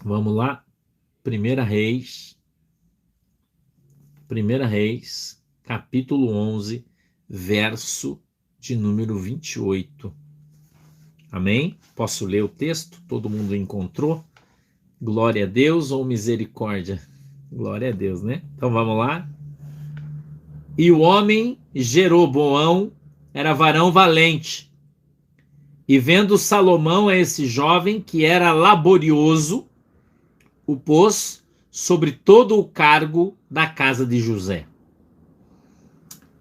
Vamos lá. Primeira Reis, capítulo 11, verso de número 28. Amém? Posso ler o texto? Todo mundo encontrou? Glória a Deus ou misericórdia? Glória a Deus, né? Então vamos lá. E o homem Jeroboão era varão valente. E vendo Salomão a esse jovem que era laborioso, o pôs sobre todo o cargo da casa de José.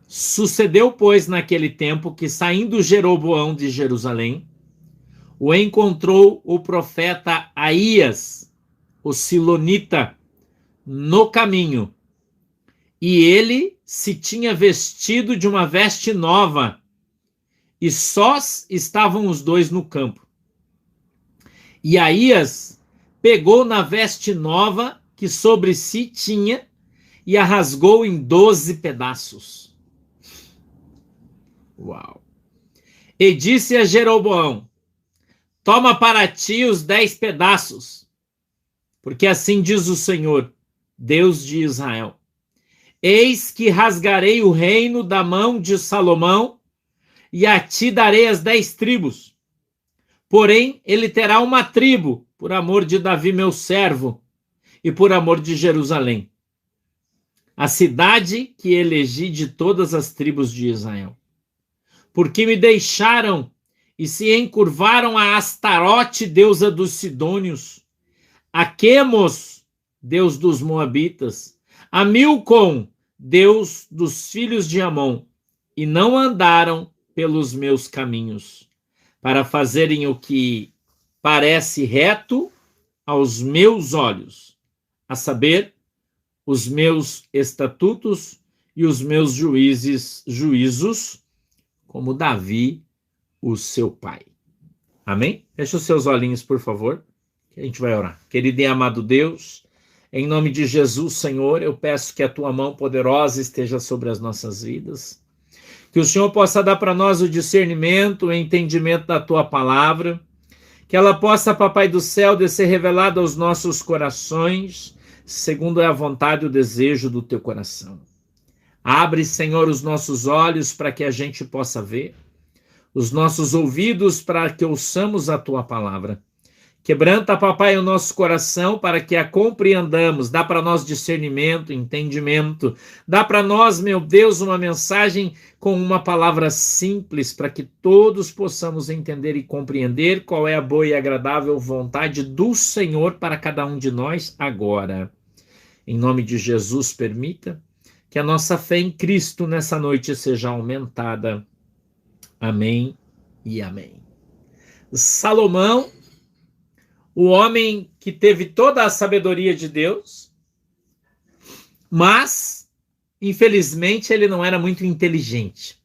Sucedeu, pois, naquele tempo que, saindo Jeroboão de Jerusalém, o encontrou o profeta Aías, o silonita, no caminho. E ele se tinha vestido de uma veste nova, e sós estavam os dois no campo. E Aías pegou na veste nova que sobre si tinha e a rasgou em 12 pedaços. Uau! E disse a Jeroboão: toma para ti os 10 pedaços, porque assim diz o Senhor, Deus de Israel: eis que rasgarei o reino da mão de Salomão e a ti darei as 10 tribos. Porém, ele terá uma tribo, por amor de Davi meu servo, e por amor de Jerusalém, a cidade que elegi de todas as tribos de Israel. Porque me deixaram e se encurvaram a Astarote, deusa dos Sidônios, a Quemos, deus dos Moabitas, a Milcom, deus dos filhos de Amon, e não andaram pelos meus caminhos, para fazerem o que parece reto aos meus olhos, a saber, os meus estatutos e os meus juízos, como Davi, o seu pai. Amém? Feche os seus olhinhos, por favor, que a gente vai orar. Querido e amado Deus, em nome de Jesus, Senhor, eu peço que a tua mão poderosa esteja sobre as nossas vidas, que o Senhor possa dar para nós o discernimento, o entendimento da tua palavra, que ela possa, Papai do céu, descer revelada aos nossos corações, segundo é a vontade e o desejo do teu coração. Abre, Senhor, os nossos olhos para que a gente possa ver, os nossos ouvidos para que ouçamos a tua palavra. Quebranta, Papai, o nosso coração para que a compreendamos. Dá para nós discernimento, entendimento. Dá para nós, meu Deus, uma mensagem com uma palavra simples para que todos possamos entender e compreender qual é a boa e agradável vontade do Senhor para cada um de nós agora. Em nome de Jesus, permita que a nossa fé em Cristo nessa noite seja aumentada. Amém e amém. Salomão, o homem que teve toda a sabedoria de Deus, mas, infelizmente, ele não era muito inteligente.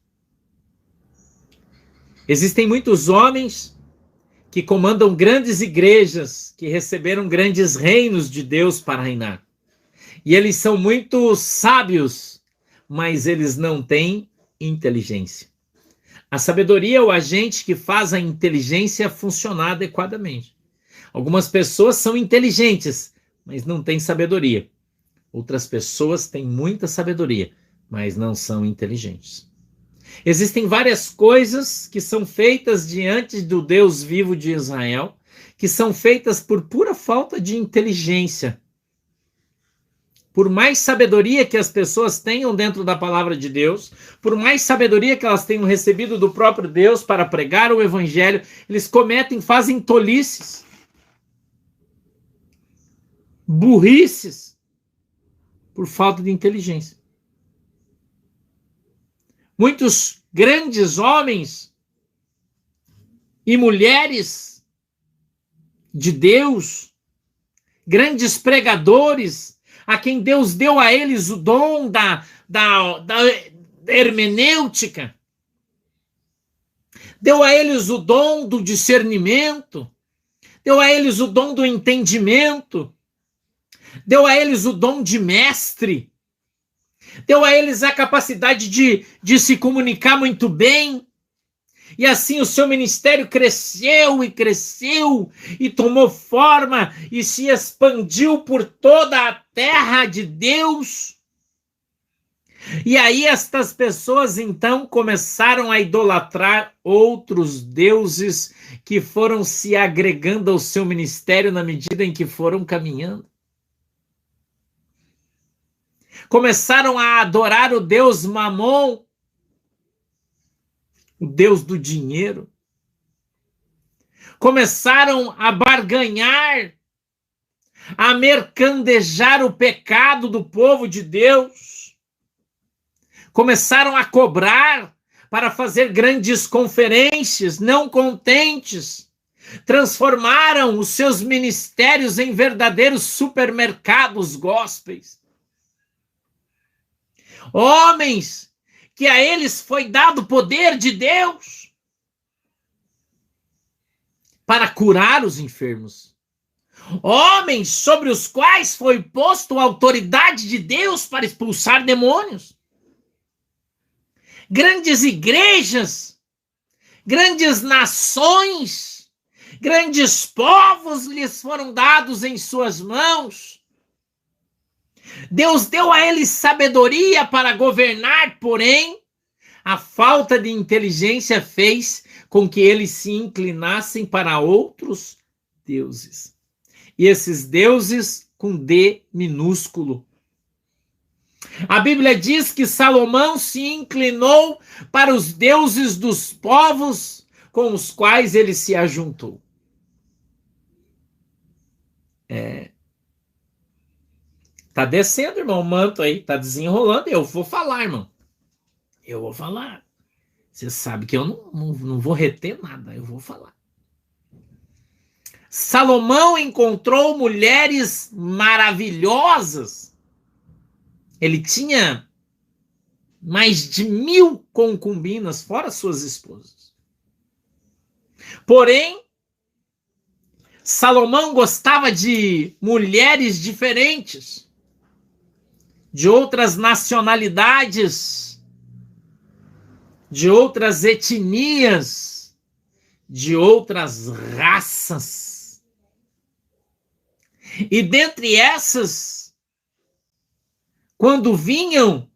Existem muitos homens que comandam grandes igrejas, que receberam grandes reinos de Deus para reinar. E eles são muito sábios, mas eles não têm inteligência. A sabedoria é o agente que faz a inteligência funcionar adequadamente. Algumas pessoas são inteligentes, mas não têm sabedoria. Outras pessoas têm muita sabedoria, mas não são inteligentes. Existem várias coisas que são feitas diante do Deus vivo de Israel, que são feitas por pura falta de inteligência. Por mais sabedoria que as pessoas tenham dentro da palavra de Deus, por mais sabedoria que elas tenham recebido do próprio Deus para pregar o evangelho, eles fazem tolices, burrices, por falta de inteligência. Muitos grandes homens e mulheres de Deus, grandes pregadores, a quem Deus deu a eles o dom da hermenêutica, deu a eles o dom do discernimento, deu a eles o dom do entendimento, deu a eles o dom de mestre, deu a eles a capacidade de se comunicar muito bem, E assim o seu ministério cresceu e cresceu e tomou forma e se expandiu por toda a terra de Deus. E aí estas pessoas então começaram a idolatrar outros deuses que foram se agregando ao seu ministério na medida em que foram caminhando. Começaram a adorar o deus Mamon, o deus do dinheiro. Começaram a barganhar, a mercadejar o pecado do povo de Deus. Começaram a cobrar para fazer grandes conferências, não contentes. Transformaram os seus ministérios em verdadeiros supermercados gospels. Homens que a eles foi dado poder de Deus para curar os enfermos. Homens sobre os quais foi posto a autoridade de Deus para expulsar demônios. Grandes igrejas, grandes nações, grandes povos lhes foram dados em suas mãos. Deus deu a eles sabedoria para governar, porém, a falta de inteligência fez com que eles se inclinassem para outros deuses. E esses deuses com D minúsculo. A Bíblia diz que Salomão se inclinou para os deuses dos povos com os quais ele se ajuntou. Tá descendo, irmão, o manto aí, tá desenrolando. Eu vou falar, irmão. Eu vou falar. Você sabe que eu não vou reter nada, eu vou falar. Salomão encontrou mulheres maravilhosas. Ele tinha mais de 1000 concubinas, fora suas esposas. Porém, Salomão gostava de mulheres diferentes, de outras nacionalidades, de outras etnias, de outras raças. E dentre essas, quando vinham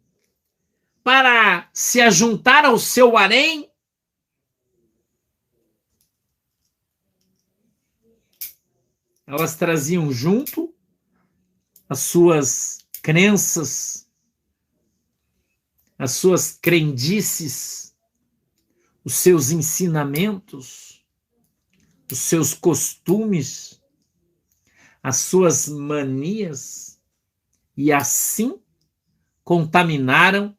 para se ajuntar ao seu harém, elas traziam junto as suas crenças, as suas crendices, os seus ensinamentos, os seus costumes, as suas manias, e assim contaminaram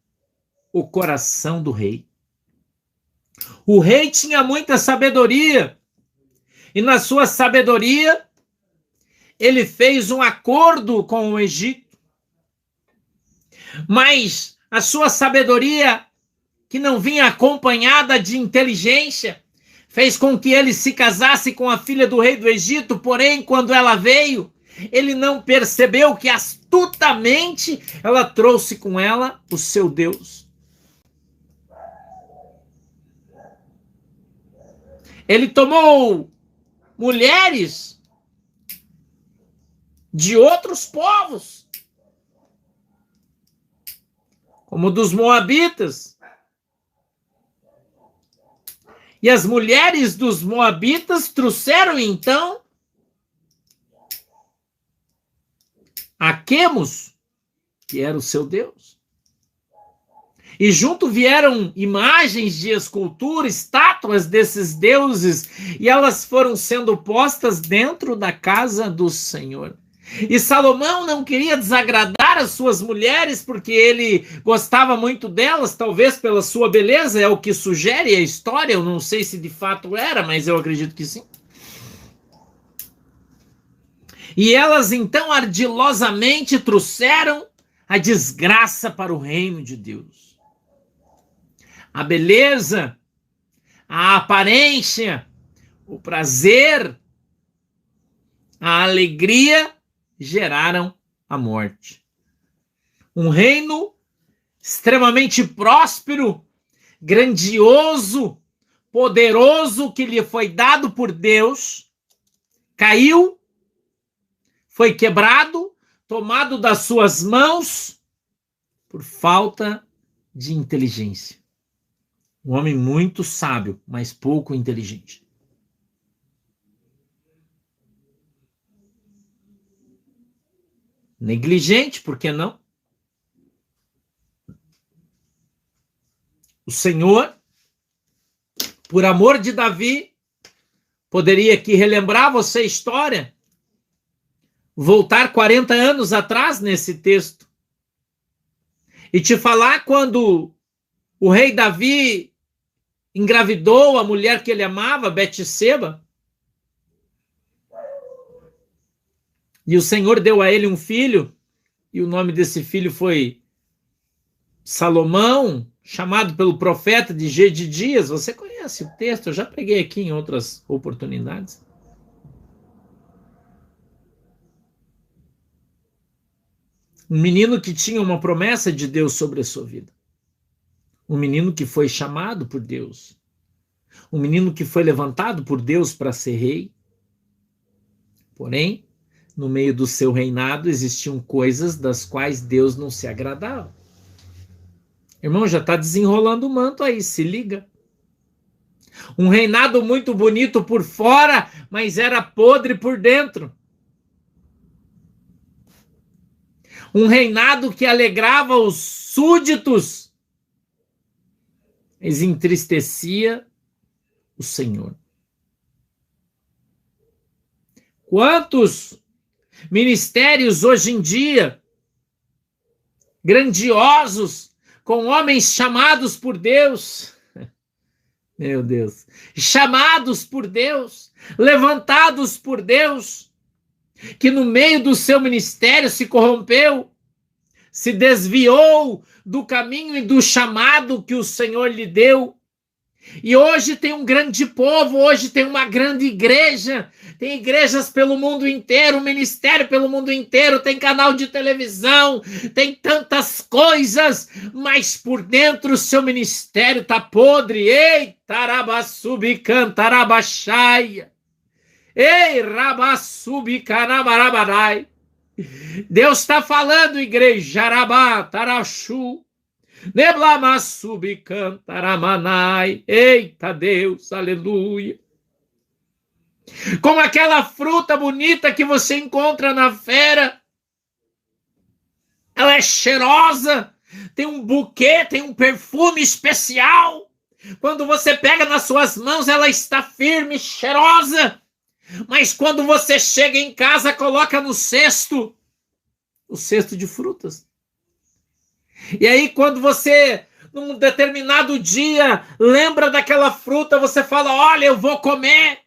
o coração do rei. O rei tinha muita sabedoria, e na sua sabedoria ele fez um acordo com o Egito. Mas a sua sabedoria, que não vinha acompanhada de inteligência, fez com que ele se casasse com a filha do rei do Egito, porém, quando ela veio, ele não percebeu que astutamente ela trouxe com ela o seu Deus. Ele tomou mulheres de outros povos, como dos moabitas. E as mulheres dos moabitas trouxeram então a Quemos, que era o seu Deus. E junto vieram imagens de escultura, estátuas desses deuses, e elas foram sendo postas dentro da casa do Senhor. E Salomão não queria desagradar as suas mulheres, porque ele gostava muito delas, talvez pela sua beleza, é o que sugere a história, eu não sei se de fato era, mas eu acredito que sim. E elas então ardilosamente trouxeram a desgraça para o reino de Deus. A beleza, a aparência, o prazer, a alegria geraram a morte. Um reino extremamente próspero, grandioso, poderoso que lhe foi dado por Deus caiu, foi quebrado, tomado das suas mãos por falta de inteligência. Um homem muito sábio, mas pouco inteligente. Negligente, por que não? O Senhor, por amor de Davi, poderia aqui relembrar você a história, voltar 40 anos atrás nesse texto e te falar quando o rei Davi engravidou a mulher que ele amava, Betseba, e o Senhor deu a ele um filho, e o nome desse filho foi Salomão, chamado pelo profeta de Gedidias. Você conhece o texto, eu já preguei aqui em outras oportunidades. Um menino que tinha uma promessa de Deus sobre a sua vida. Um menino que foi chamado por Deus. Um menino que foi levantado por Deus para ser rei. Porém, no meio do seu reinado existiam coisas das quais Deus não se agradava. Irmão, já está desenrolando o manto aí, se liga. Um reinado muito bonito por fora, mas era podre por dentro. Um reinado que alegrava os súditos, mas entristecia o Senhor. Quantos ministérios hoje em dia, grandiosos, com homens chamados por Deus, meu Deus, chamados por Deus, levantados por Deus, que no meio do seu ministério se corrompeu, se desviou do caminho e do chamado que o Senhor lhe deu. E hoje tem um grande povo, hoje tem uma grande igreja, tem igrejas pelo mundo inteiro, ministério pelo mundo inteiro, tem canal de televisão, tem tantas coisas, mas por dentro o seu ministério está podre. Ei, tarabassubicantarabachai. Ei, rabassubicanabarabadai. Deus está falando, igreja, arabá, tarachu. Neblamassubicantaраmanai. Eita Deus, aleluia. Como aquela fruta bonita que você encontra na feira. Ela é cheirosa, tem um buquê, tem um perfume especial. Quando você pega nas suas mãos, ela está firme, cheirosa. Mas quando você chega em casa, coloca no cesto, o cesto de frutas. E aí, quando você, num determinado dia, lembra daquela fruta, você fala, olha, eu vou comer.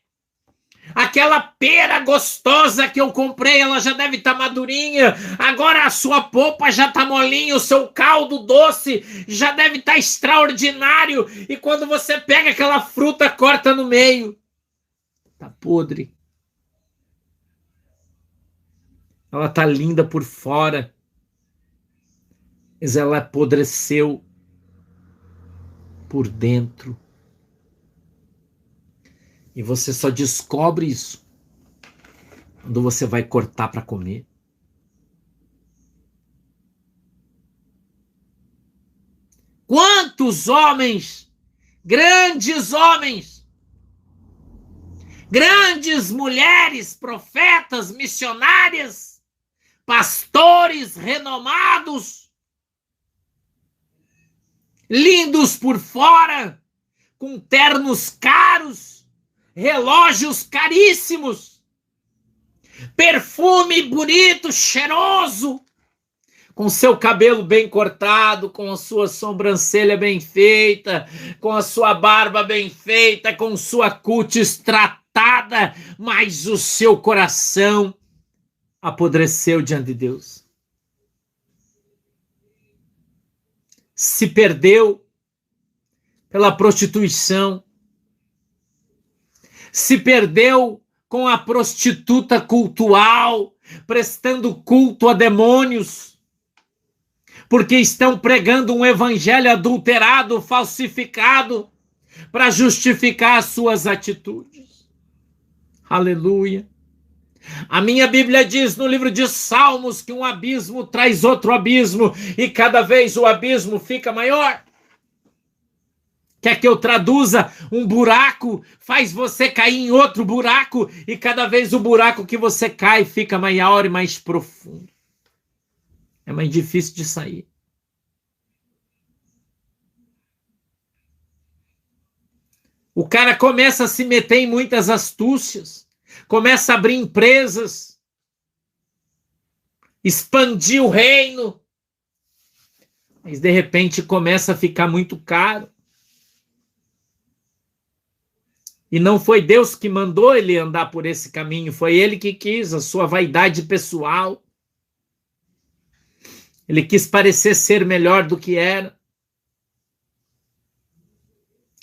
Aquela pera gostosa que eu comprei, ela já deve estar madurinha. Agora a sua polpa já está molinha, o seu caldo doce já deve estar extraordinário. E quando você pega aquela fruta, corta no meio. Está podre. Ela está linda por fora, mas ela apodreceu por dentro. E você só descobre isso quando você vai cortar para comer. Quantos homens, grandes mulheres, profetas, missionárias, pastores renomados, lindos por fora, com ternos caros, relógios caríssimos, perfume bonito, cheiroso, com seu cabelo bem cortado, com a sua sobrancelha bem feita, com a sua barba bem feita, com sua cutis tratada, mas o seu coração apodreceu diante de Deus. Se perdeu pela prostituição, se perdeu com a prostituta cultual, prestando culto a demônios, porque estão pregando um evangelho adulterado, falsificado, para justificar as suas atitudes. Aleluia. A minha Bíblia diz no livro de Salmos que um abismo traz outro abismo e cada vez o abismo fica maior. Quer que eu traduza? Um buraco faz você cair em outro buraco e cada vez o buraco que você cai fica maior e mais profundo. É mais difícil de sair. O cara começa a se meter em muitas astúcias, começa a abrir empresas, expandir o reino, mas de repente começa a ficar muito caro. E não foi Deus que mandou ele andar por esse caminho, foi ele que quis, a sua vaidade pessoal. Ele quis parecer ser melhor do que era.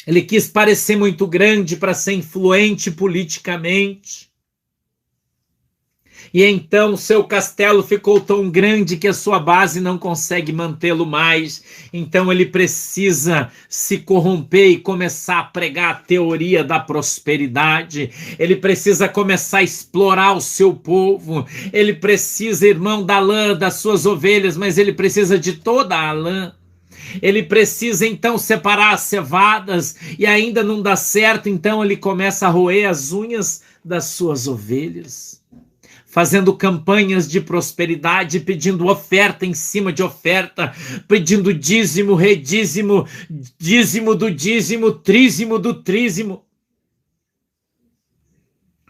Ele quis parecer muito grande para ser influente politicamente. E então seu castelo ficou tão grande que a sua base não consegue mantê-lo mais. Então ele precisa se corromper e começar a pregar a teoria da prosperidade. Ele precisa começar a explorar o seu povo. Ele precisa, irmão, da lã das suas ovelhas, mas ele precisa de toda a lã. Ele precisa então separar as cevadas e ainda não dá certo, então ele começa a roer as unhas das suas ovelhas, fazendo campanhas de prosperidade, pedindo oferta em cima de oferta, pedindo dízimo, redízimo, dízimo do dízimo, trízimo do trízimo,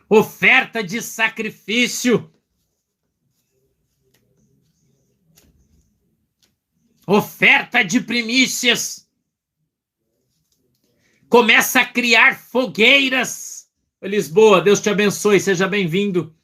oferta de sacrifício, oferta de primícias, começa a criar fogueiras. Lisboa, Deus te abençoe, seja bem-vindo.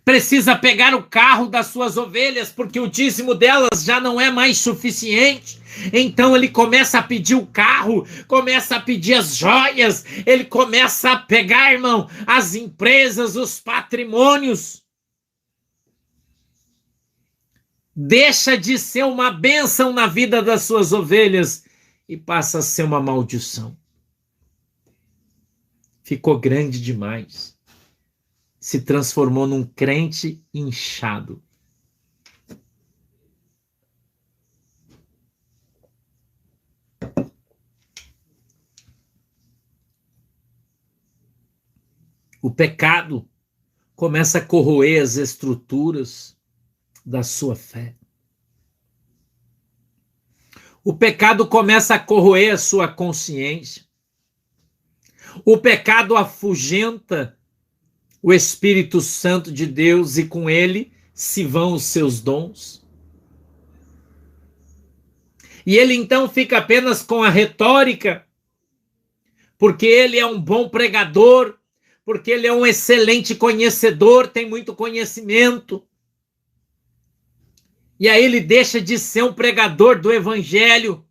Precisa pegar o carro das suas ovelhas, porque o dízimo delas já não é mais suficiente. Então ele começa a pedir o carro, começa a pedir as joias, ele começa a pegar, irmão, as empresas, os patrimônios. Deixa de ser uma bênção na vida das suas ovelhas e passa a ser uma maldição. Ficou grande demais. Se transformou num crente inchado. O pecado começa a corroer as estruturas da sua fé. O pecado começa a corroer a sua consciência. O pecado afugenta o Espírito Santo de Deus e com ele se vão os seus dons. E ele então fica apenas com a retórica, porque ele é um bom pregador, porque ele é um excelente conhecedor, tem muito conhecimento. E aí ele deixa de ser um pregador do evangelho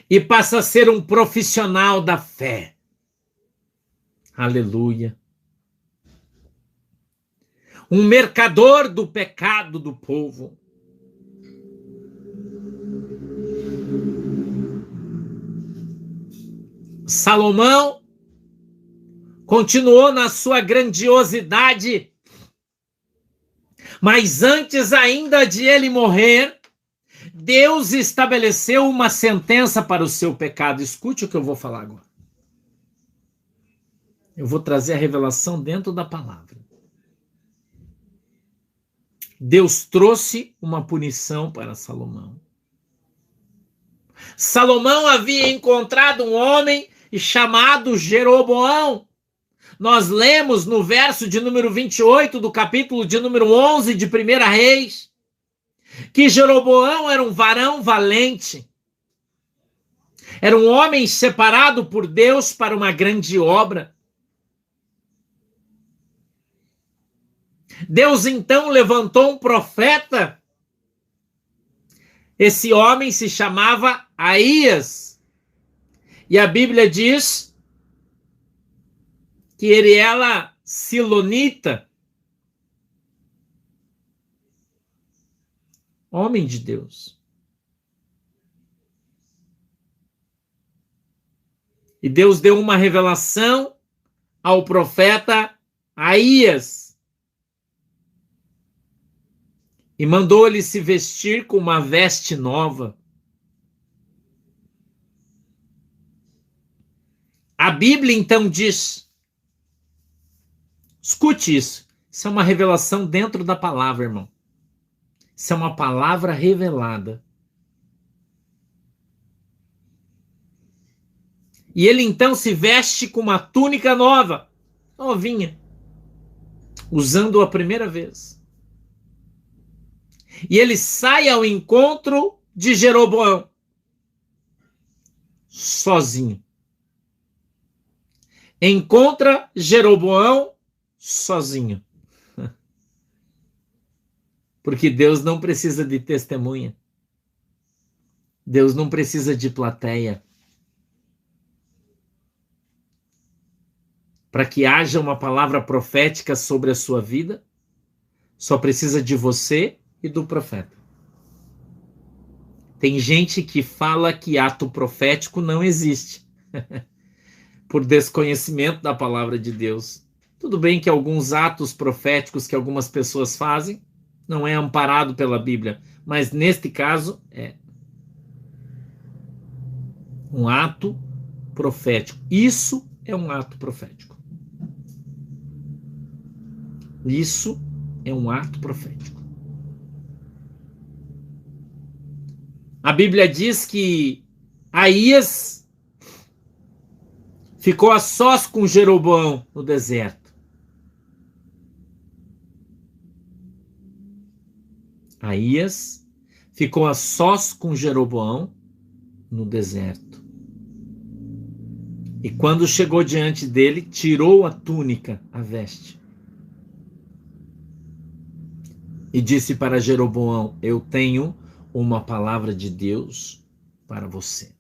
e passa a ser um profissional da fé. Aleluia. Um mercador do pecado do povo. Salomão continuou na sua grandiosidade, mas antes ainda de ele morrer, Deus estabeleceu uma sentença para o seu pecado. Escute o que eu vou falar agora. Eu vou trazer a revelação dentro da palavra. Deus trouxe uma punição para Salomão. Salomão havia encontrado um homem chamado Jeroboão. Nós lemos no verso de número 28 do capítulo de número 11 de 1 Reis, que Jeroboão era um varão valente. Era um homem separado por Deus para uma grande obra. Deus então levantou um profeta. Esse homem se chamava Aías. E a Bíblia diz que ele era silonita. Homem de Deus. E Deus deu uma revelação ao profeta Aías e mandou ele se vestir com uma veste nova. A Bíblia então diz, escute isso é uma revelação dentro da palavra, irmão. Isso é uma palavra revelada. E ele então se veste com uma túnica nova, novinha, usando a primeira vez. E ele sai ao encontro de Jeroboão, sozinho. Encontra Jeroboão sozinho. Porque Deus não precisa de testemunha. Deus não precisa de plateia. Para que haja uma palavra profética sobre a sua vida, só precisa de você e do profeta. Tem gente que fala que ato profético não existe, por desconhecimento da palavra de Deus. Tudo bem que alguns atos proféticos que algumas pessoas fazem não é amparado pela Bíblia, mas neste caso é um ato profético. Isso é um ato profético. Isso é um ato profético. A Bíblia diz que Aías ficou a sós com Jeroboão no deserto. Aías ficou a sós com Jeroboão no deserto. E quando chegou diante dele, tirou a túnica, a veste. E disse para Jeroboão: eu tenho uma palavra de Deus para você.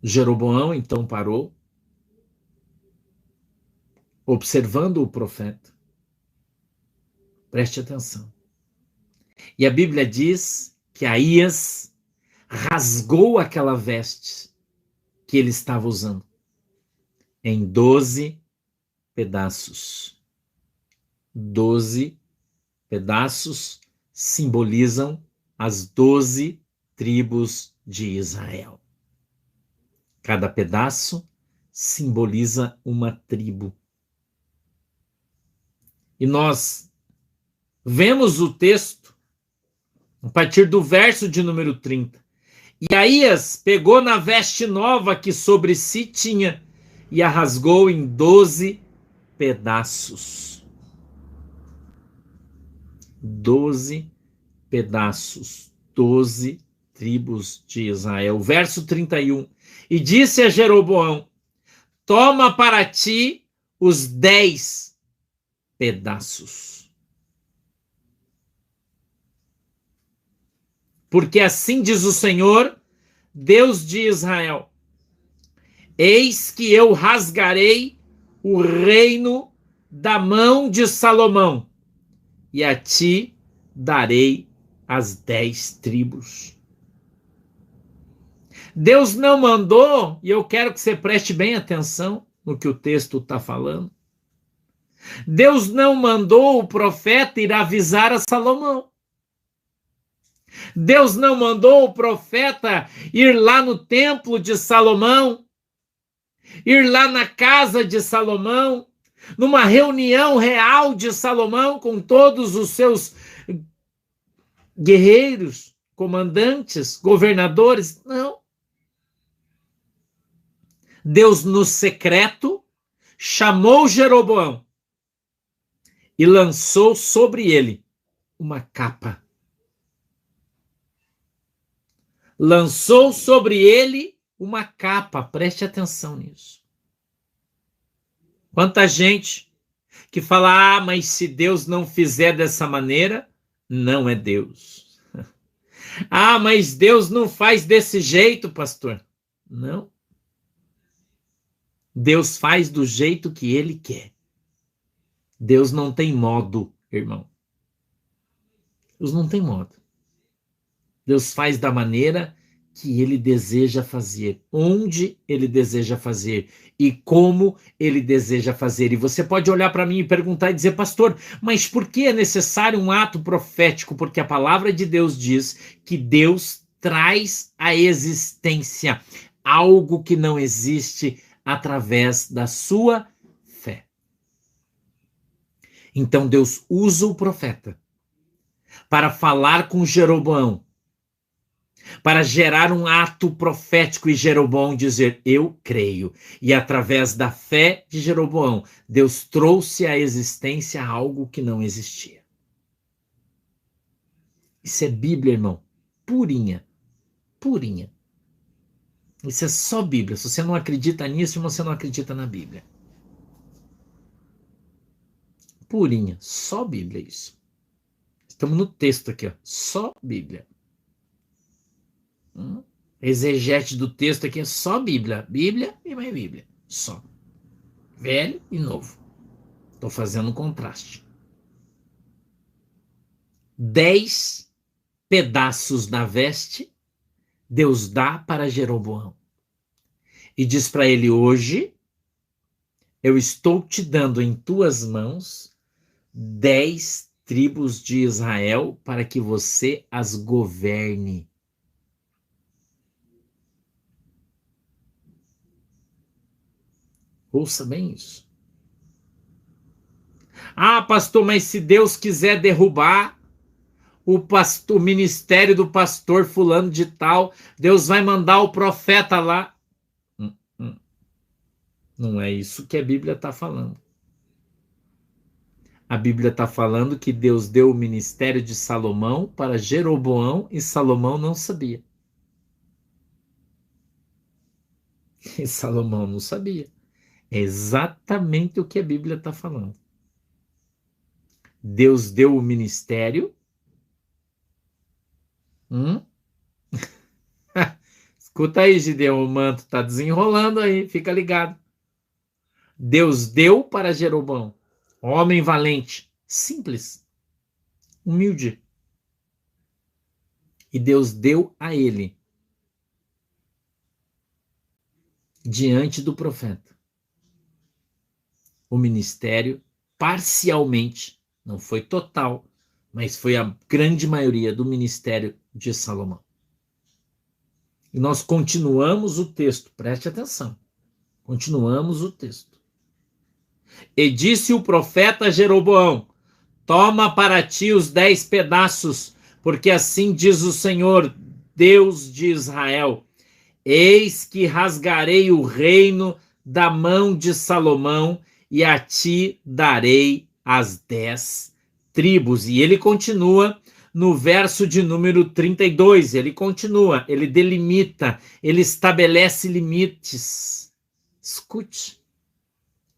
Jeroboão então parou, observando o profeta. Preste atenção. E a Bíblia diz que Aías rasgou aquela veste que ele estava usando em 12 pedaços. 12 pedaços simbolizam as 12 tribos de Israel. Cada pedaço simboliza uma tribo. E nós vemos o texto a partir do verso de número 30. E Aías pegou na veste nova que sobre si tinha e a rasgou em 12 pedaços. 12 pedaços, 12 tribos de Israel. Verso 31. E disse a Jeroboão: toma para ti os 10 pedaços. Porque assim diz o Senhor, Deus de Israel: eis que eu rasgarei o reino da mão de Salomão, e a ti darei as 10 tribos. Deus não mandou, e eu quero que você preste bem atenção no que o texto está falando. Deus não mandou o profeta ir avisar a Salomão. Deus não mandou o profeta ir lá no templo de Salomão, ir lá na casa de Salomão, numa reunião real de Salomão com todos os seus guerreiros, comandantes, governadores. Não. Deus, no secreto, chamou Jeroboão e lançou sobre ele uma capa. Lançou sobre ele uma capa. Preste atenção nisso. Quanta gente que fala: mas se Deus não fizer dessa maneira, não é Deus. Mas Deus não faz desse jeito, pastor. Não. Deus faz do jeito que ele quer. Deus não tem modo, irmão. Deus não tem modo. Deus faz da maneira que ele deseja fazer, onde ele deseja fazer e como ele deseja fazer. E você pode olhar para mim e perguntar e dizer, pastor, mas por que é necessário um ato profético? Porque a palavra de Deus diz que Deus traz à existência algo que não existe através da sua fé. Então Deus usa o profeta para falar com Jeroboão, para gerar um ato profético e Jeroboão dizer, eu creio. E através da fé de Jeroboão, Deus trouxe à existência algo que não existia. Isso é Bíblia, irmão. Purinha. Purinha. Isso é só Bíblia. Se você não acredita nisso, você não acredita na Bíblia. Purinha. Só Bíblia isso. Estamos no texto aqui, ó. Só Bíblia. Exegete do texto aqui é só Bíblia. Bíblia e mais Bíblia. Só. Velho e novo. Estou fazendo um contraste. 10 pedaços da veste Deus dá para Jeroboão. E diz para ele, hoje eu estou te dando em tuas mãos 10 tribos de Israel para que você as governe. Ouça bem isso. Ah, pastor, mas se Deus quiser derrubar o ministério do pastor fulano de tal, Deus vai mandar o profeta lá. Não é isso que a Bíblia está falando. A Bíblia está falando que Deus deu o ministério de Salomão para Jeroboão e Salomão não sabia. E Salomão não sabia. É exatamente o que a Bíblia está falando. Deus deu o ministério. Escuta aí, Gideão, o manto está desenrolando aí, fica ligado. Deus deu para Jeroboão, homem valente, simples, humilde. E Deus deu a ele, diante do profeta, o ministério parcialmente, não foi total, mas foi a grande maioria do ministério de Salomão. E nós continuamos o texto, preste atenção, continuamos o texto. E disse o profeta a Jeroboão, toma para ti os 10 pedaços, porque assim diz o Senhor, Deus de Israel, eis que rasgarei o reino da mão de Salomão e a ti darei as 10 tribos. E ele continua no verso de número 32, ele continua, ele delimita, ele estabelece limites. Escute.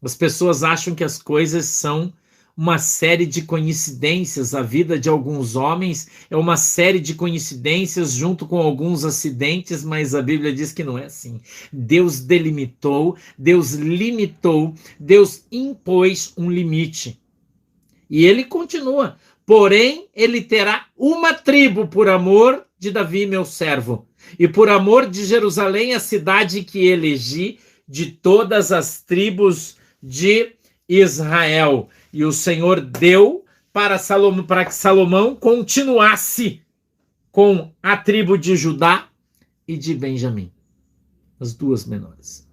As pessoas acham que as coisas são uma série de coincidências. A vida de alguns homens é uma série de coincidências junto com alguns acidentes, mas a Bíblia diz que não é assim. Deus delimitou, Deus limitou, Deus impôs um limite. E ele continua. Porém, ele terá uma tribo por amor de Davi, meu servo, e por amor de Jerusalém, a cidade que elegi de todas as tribos de Israel. E o Senhor deu para que Salomão continuasse com a tribo de Judá e de Benjamim, as duas menores.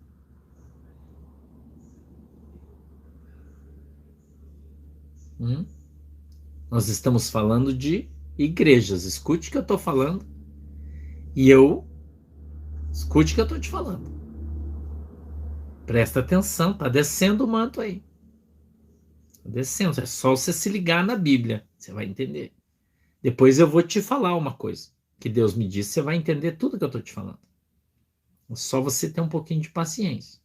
Nós estamos falando de igrejas. Escute o que eu estou falando. Escute o que eu estou te falando. Presta atenção, está descendo o manto aí. Está descendo. É só você se ligar na Bíblia. Você vai entender. Depois eu vou te falar uma coisa que Deus me disse. Você vai entender tudo que eu estou te falando. É só você ter um pouquinho de paciência.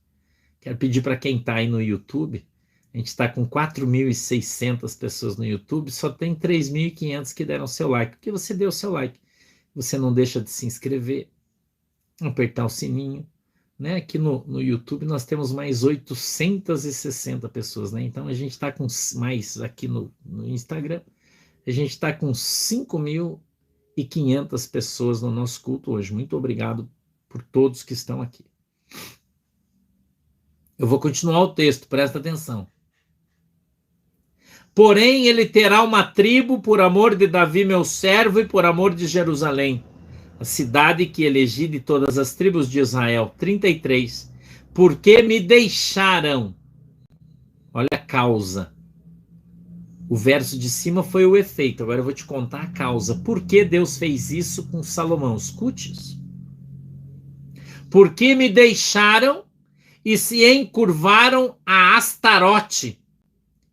Quero pedir para quem está aí no YouTube. A gente está com 4.600 pessoas no YouTube, só tem 3.500 que deram seu like. Porque você deu seu like. Você não deixa de se inscrever, apertar o sininho. Né? Aqui no YouTube nós temos mais 860 pessoas. Né? Então a gente está com mais aqui no Instagram. A gente está com 5.000 1.500 pessoas no nosso culto hoje. Muito obrigado por todos que estão aqui. Eu vou continuar o texto, presta atenção. Porém, ele terá uma tribo por amor de Davi, meu servo, e por amor de Jerusalém, a cidade que elegi de todas as tribos de Israel. 33. Porque me deixaram. Olha a causa. O verso de cima foi o efeito. Agora eu vou te contar a causa. Por que Deus fez isso com Salomão? Escute isso. Porque me deixaram e se encurvaram a Astarote,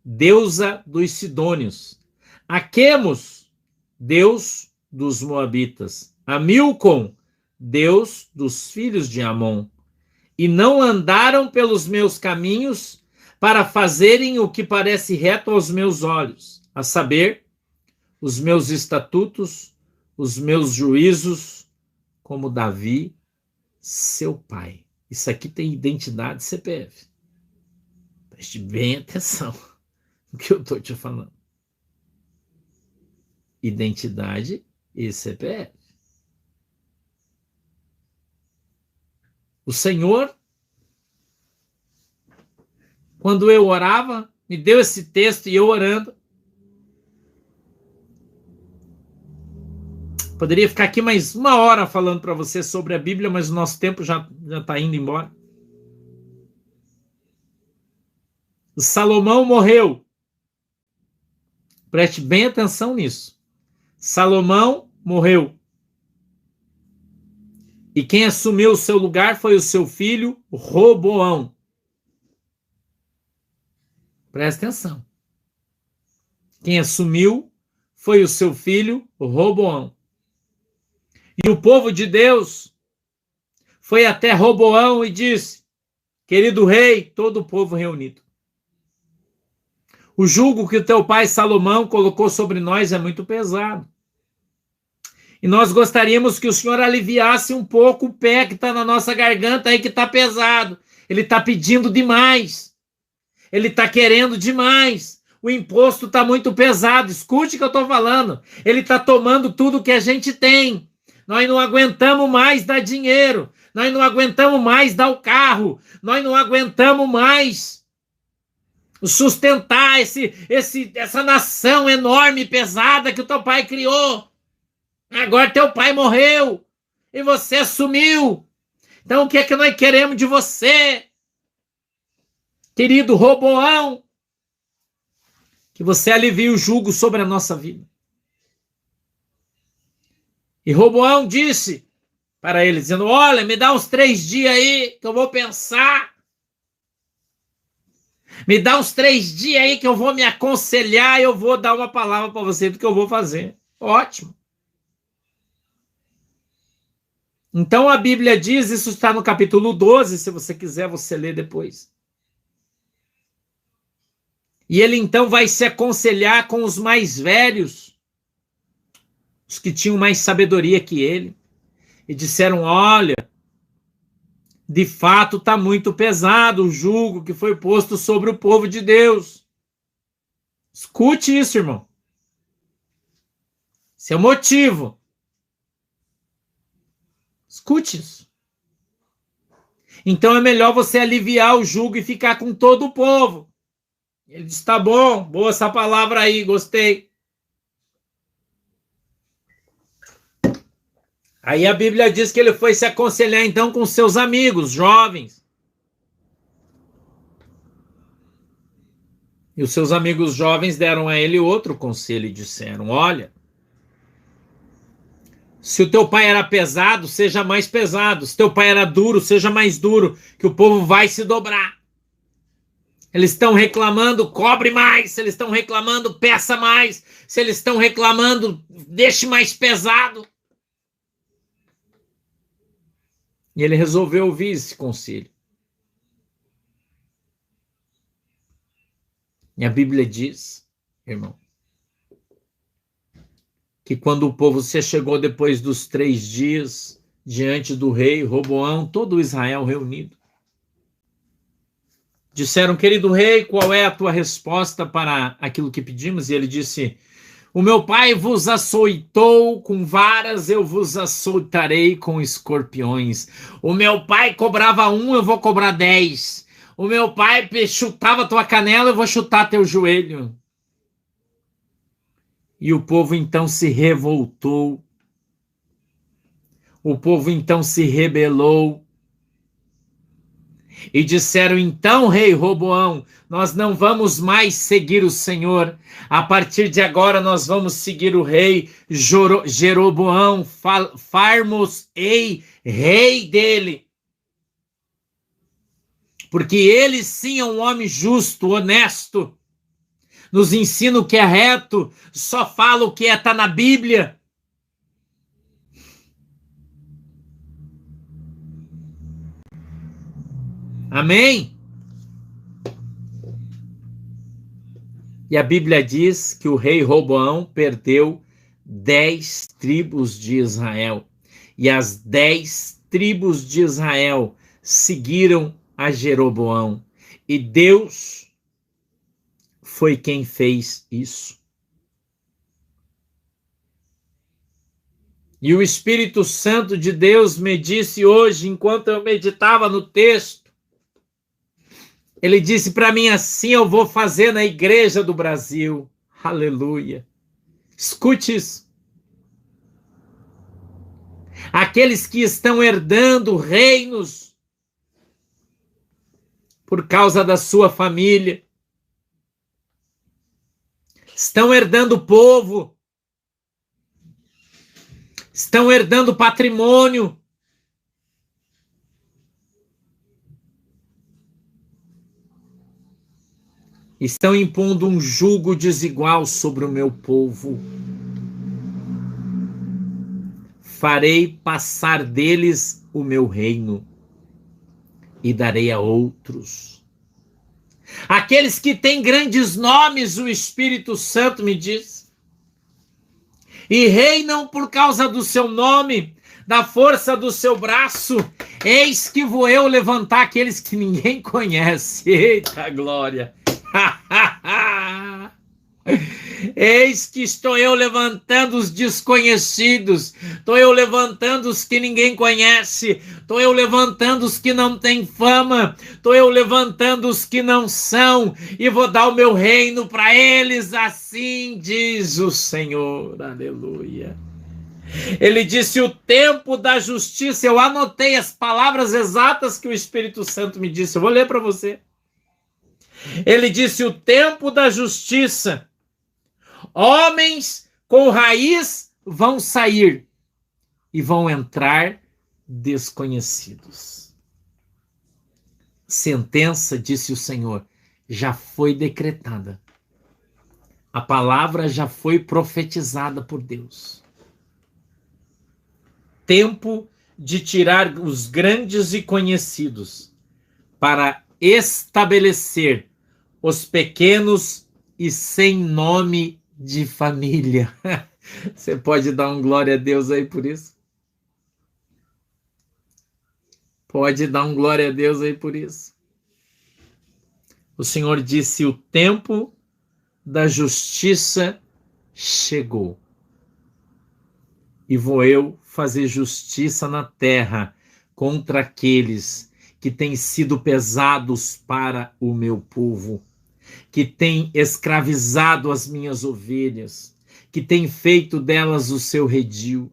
deusa dos Sidônios, a Quemos, deus dos Moabitas, a Milcom, deus dos filhos de Amon, e não andaram pelos meus caminhos para fazerem o que parece reto aos meus olhos, a saber, os meus estatutos, os meus juízos, como Davi, seu pai. Isso aqui tem identidade CPF. Preste bem atenção no que eu estou te falando. Identidade e CPF. O Senhor, quando eu orava, me deu esse texto e eu orando. Poderia ficar aqui mais 1 hora falando para você sobre a Bíblia, mas o nosso tempo já está indo embora. Salomão morreu. Preste bem atenção nisso. Salomão morreu. E quem assumiu o seu lugar foi o seu filho Roboão. Presta atenção. Quem assumiu foi o seu filho Roboão. E o povo de Deus foi até Roboão e disse: querido rei, todo o povo reunido, o jugo que o teu pai Salomão colocou sobre nós é muito pesado. E nós gostaríamos que o senhor aliviasse um pouco o pé que está na nossa garganta aí, que está pesado. Ele está pedindo demais. Ele está querendo demais. O imposto está muito pesado. Escute o que eu estou falando. Ele está tomando tudo que a gente tem. Nós não aguentamos mais dar dinheiro. Nós não aguentamos mais dar o carro. Nós não aguentamos mais sustentar essa nação enorme e pesada que o teu pai criou. Agora teu pai morreu e você sumiu. Então o que é que nós queremos de você, querido Roboão? Que você alivie o jugo sobre a nossa vida. E Roboão disse para ele, dizendo: olha, me dá uns 3 dias aí que eu vou pensar. Me dá uns 3 dias aí que eu vou me aconselhar e eu vou dar uma palavra para você do que eu vou fazer. Ótimo. Então a Bíblia diz, isso está no capítulo 12, se você quiser você lê depois. E ele então vai se aconselhar com os mais velhos, os que tinham mais sabedoria que ele, e disseram: olha, de fato está muito pesado o jugo que foi posto sobre o povo de Deus. Escute isso, irmão. Esse é o motivo. Escute isso. Então é melhor você aliviar o jugo e ficar com todo o povo. Ele disse: tá bom, boa essa palavra aí, gostei. Aí a Bíblia diz que ele foi se aconselhar então com seus amigos jovens. E os seus amigos jovens deram a ele outro conselho e disseram: olha, se o teu pai era pesado, seja mais pesado. Se teu pai era duro, seja mais duro, que o povo vai se dobrar. Eles estão reclamando, cobre mais. Se eles estão reclamando, peça mais. Se eles estão reclamando, deixe mais pesado. E ele resolveu ouvir esse conselho. E a Bíblia diz, irmão, que quando o povo se chegou depois dos 3 dias diante do rei Roboão, todo Israel reunido, disseram: querido rei, qual é a tua resposta para aquilo que pedimos? E ele disse: O meu pai vos açoitou com varas, eu vos açoitarei com escorpiões. O meu pai cobrava 1, eu vou cobrar 10. O meu pai chutava tua canela, eu vou chutar teu joelho. E o povo então se revoltou. O povo então se rebelou. E disseram, então, rei Roboão, nós não vamos mais seguir o Senhor. A partir de agora nós vamos seguir o rei Jeroboão, farmos-ei rei dele. Porque ele sim é um homem justo, honesto, nos ensina o que é reto, só fala o que está na Bíblia. Amém? E a Bíblia diz que o rei Roboão perdeu 10 tribos de Israel. E as 10 tribos de Israel seguiram a Jeroboão. E Deus foi quem fez isso. E o Espírito Santo de Deus me disse hoje, enquanto eu meditava no texto, ele disse para mim, assim eu vou fazer na igreja do Brasil. Aleluia. Escute isso. Aqueles que estão herdando reinos por causa da sua família, estão herdando povo, estão herdando patrimônio, estão impondo um jugo desigual sobre o meu povo. Farei passar deles o meu reino e darei a outros. Aqueles que têm grandes nomes, o Espírito Santo me diz, e reinam por causa do seu nome, da força do seu braço, eis que vou eu levantar aqueles que ninguém conhece. Eita glória! Eis que estou eu levantando os desconhecidos, estou eu levantando os que ninguém conhece, estou eu levantando os que não têm fama, estou eu levantando os que não são, e vou dar o meu reino para eles, assim diz o Senhor. Aleluia. Ele disse, o tempo da justiça, eu anotei as palavras exatas que o Espírito Santo me disse, eu vou ler para você. Ele disse, o tempo da justiça, homens com raiz vão sair e vão entrar desconhecidos. Sentença, disse o Senhor, já foi decretada. A palavra já foi profetizada por Deus. Tempo de tirar os grandes e conhecidos para estabelecer os pequenos e sem nome de família. Você pode dar um glória a Deus aí por isso? Pode dar um glória a Deus aí por isso. O Senhor disse, o tempo da justiça chegou. E vou eu fazer justiça na terra contra aqueles que têm sido pesados para o meu povo, que têm escravizado as minhas ovelhas, que têm feito delas o seu redil.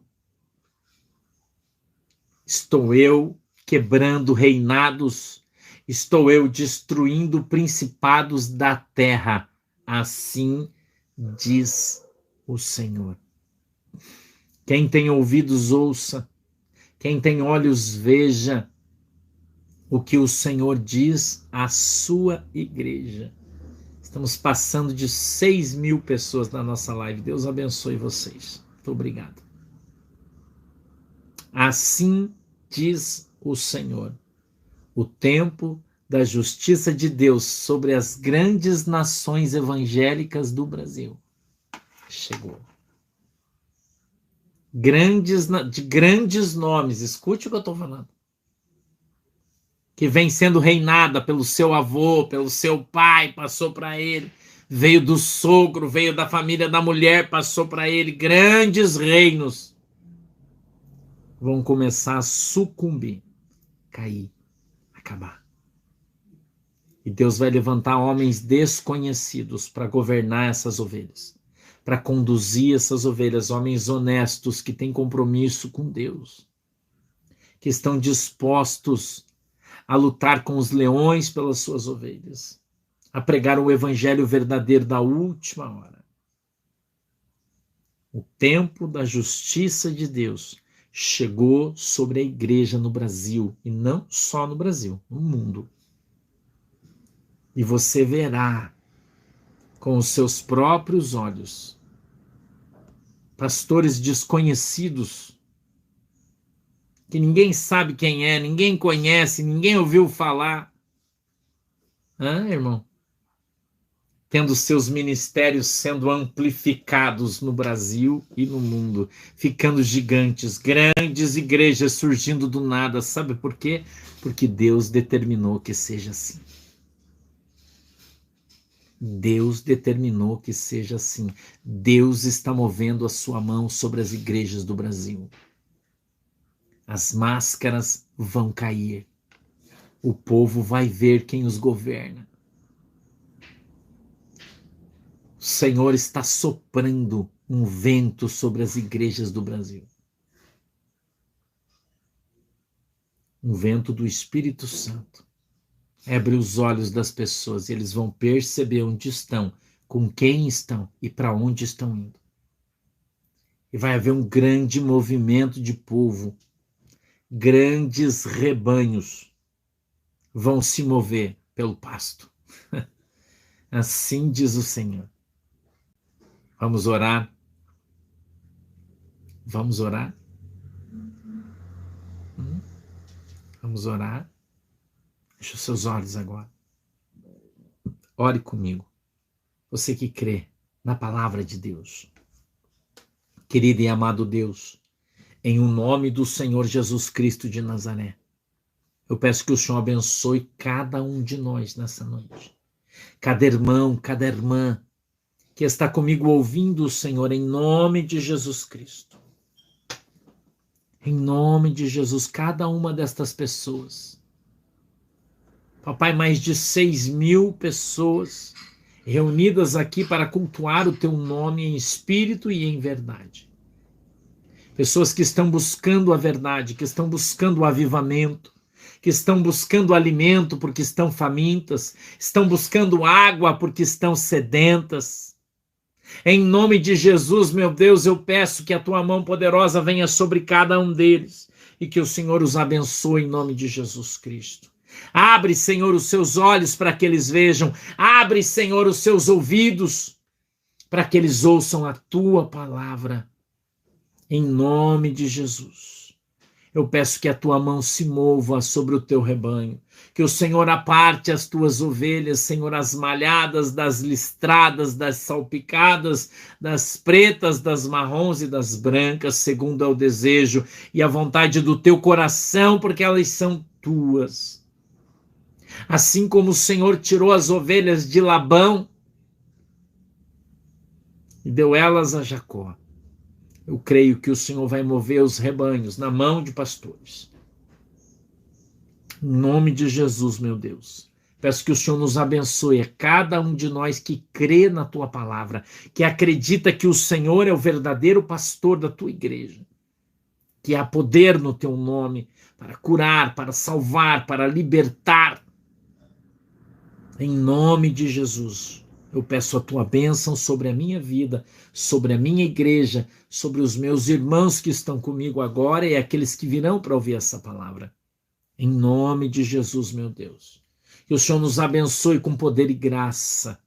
Estou eu quebrando reinados, estou eu destruindo principados da terra, assim diz o Senhor. Quem tem ouvidos, ouça, quem tem olhos, veja o que o Senhor diz à sua igreja. Estamos passando de 6.000 pessoas na nossa live. Deus abençoe vocês. Muito obrigado. Assim diz o Senhor. O tempo da justiça de Deus sobre as grandes nações evangélicas do Brasil chegou. De grandes nomes, escute o que eu estou falando, que vem sendo reinada pelo seu avô, pelo seu pai, passou para ele, veio do sogro, veio da família da mulher, passou para ele. Grandes reinos vão começar a sucumbir, cair, acabar. E Deus vai levantar homens desconhecidos para governar essas ovelhas, para conduzir essas ovelhas, homens honestos que têm compromisso com Deus, que estão dispostos a lutar com os leões pelas suas ovelhas, a pregar o evangelho verdadeiro da última hora. O tempo da justiça de Deus chegou sobre a igreja no Brasil, e não só no Brasil, no mundo. E você verá com os seus próprios olhos pastores desconhecidos, que ninguém sabe quem é, ninguém conhece, ninguém ouviu falar. Irmão? Tendo seus ministérios sendo amplificados no Brasil e no mundo, ficando gigantes, grandes igrejas surgindo do nada. Sabe por quê? Porque Deus determinou que seja assim. Deus determinou que seja assim. Deus está movendo a sua mão sobre as igrejas do Brasil. As máscaras vão cair. O povo vai ver quem os governa. O Senhor está soprando um vento sobre as igrejas do Brasil. Um vento do Espírito Santo. Abre os olhos das pessoas e eles vão perceber onde estão, com quem estão e para onde estão indo. E vai haver um grande movimento de povo. Grandes rebanhos vão se mover pelo pasto. Assim diz o Senhor. Vamos orar? Vamos orar? Vamos orar? Feche os seus olhos agora. Ore comigo. Você que crê na palavra de Deus. Querido e amado Deus, em o nome do Senhor Jesus Cristo de Nazaré, eu peço que o Senhor abençoe cada um de nós nessa noite. Cada irmão, cada irmã que está comigo ouvindo o Senhor, em nome de Jesus Cristo. Em nome de Jesus, cada uma destas pessoas. Papai, mais de 6.000 pessoas reunidas aqui para cultuar o teu nome em espírito e em verdade. Pessoas que estão buscando a verdade, que estão buscando o avivamento, que estão buscando alimento porque estão famintas, estão buscando água porque estão sedentas. Em nome de Jesus, meu Deus, eu peço que a tua mão poderosa venha sobre cada um deles e que o Senhor os abençoe em nome de Jesus Cristo. Abre, Senhor, os seus olhos para que eles vejam. Abre, Senhor, os seus ouvidos para que eles ouçam a tua palavra. Em nome de Jesus. Eu peço que a tua mão se mova sobre o teu rebanho. Que o Senhor aparte as tuas ovelhas, Senhor, as malhadas, das listradas, das salpicadas, das pretas, das marrons e das brancas, segundo é o desejo e a vontade do teu coração, porque elas são tuas. Assim como o Senhor tirou as ovelhas de Labão e deu elas a Jacó, eu creio que o Senhor vai mover os rebanhos na mão de pastores. Em nome de Jesus, meu Deus. Peço que o Senhor nos abençoe, a cada um de nós que crê na tua palavra, que acredita que o Senhor é o verdadeiro pastor da tua igreja, que há poder no teu nome para curar, para salvar, para libertar. Em nome de Jesus, eu peço a tua bênção sobre a minha vida, sobre a minha igreja, sobre os meus irmãos que estão comigo agora e aqueles que virão para ouvir essa palavra. Em nome de Jesus, meu Deus. Que o Senhor nos abençoe com poder e graça.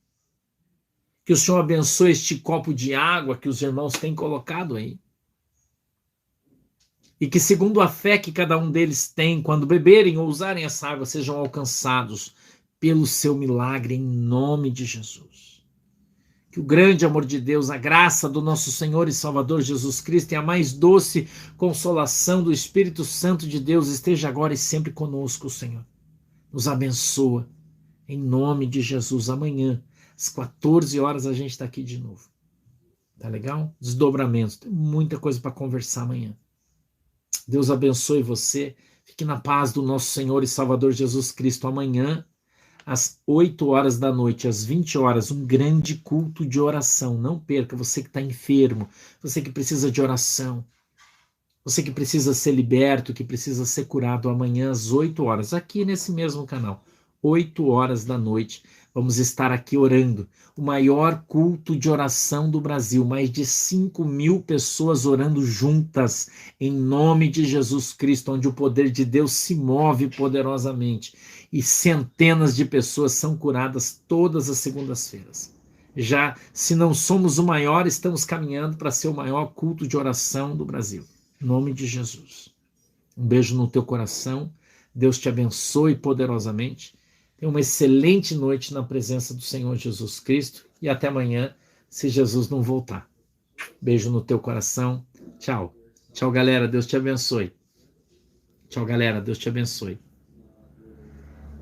Que o Senhor abençoe este copo de água que os irmãos têm colocado aí. E que, segundo a fé que cada um deles tem, quando beberem ou usarem essa água, sejam alcançados pelo seu milagre, em nome de Jesus. Que o grande amor de Deus, a graça do nosso Senhor e Salvador Jesus Cristo e a mais doce consolação do Espírito Santo de Deus esteja agora e sempre conosco, Senhor. Nos abençoa, em nome de Jesus, amanhã, Às 14 horas a gente está aqui de novo. Tá legal? Desdobramentos. Tem muita coisa para conversar amanhã. Deus abençoe você. Fique na paz do nosso Senhor e Salvador Jesus Cristo. Amanhã, às 8 horas da noite, às 20 horas, um grande culto de oração. Não perca, você que está enfermo, você que precisa de oração, você que precisa ser liberto, que precisa ser curado. Amanhã, às 8 horas, aqui nesse mesmo canal, 8 horas da noite, vamos estar aqui orando. O maior culto de oração do Brasil. Mais de 5.000 pessoas orando juntas, em nome de Jesus Cristo, onde o poder de Deus se move poderosamente. E centenas de pessoas são curadas todas as segundas-feiras. Já, se não somos o maior, estamos caminhando para ser o maior culto de oração do Brasil. Em nome de Jesus. Um beijo no teu coração. Deus te abençoe poderosamente. Tenha uma excelente noite na presença do Senhor Jesus Cristo e até amanhã, se Jesus não voltar. Beijo no teu coração. Tchau. Tchau, galera. Deus te abençoe. Tchau, galera. Deus te abençoe.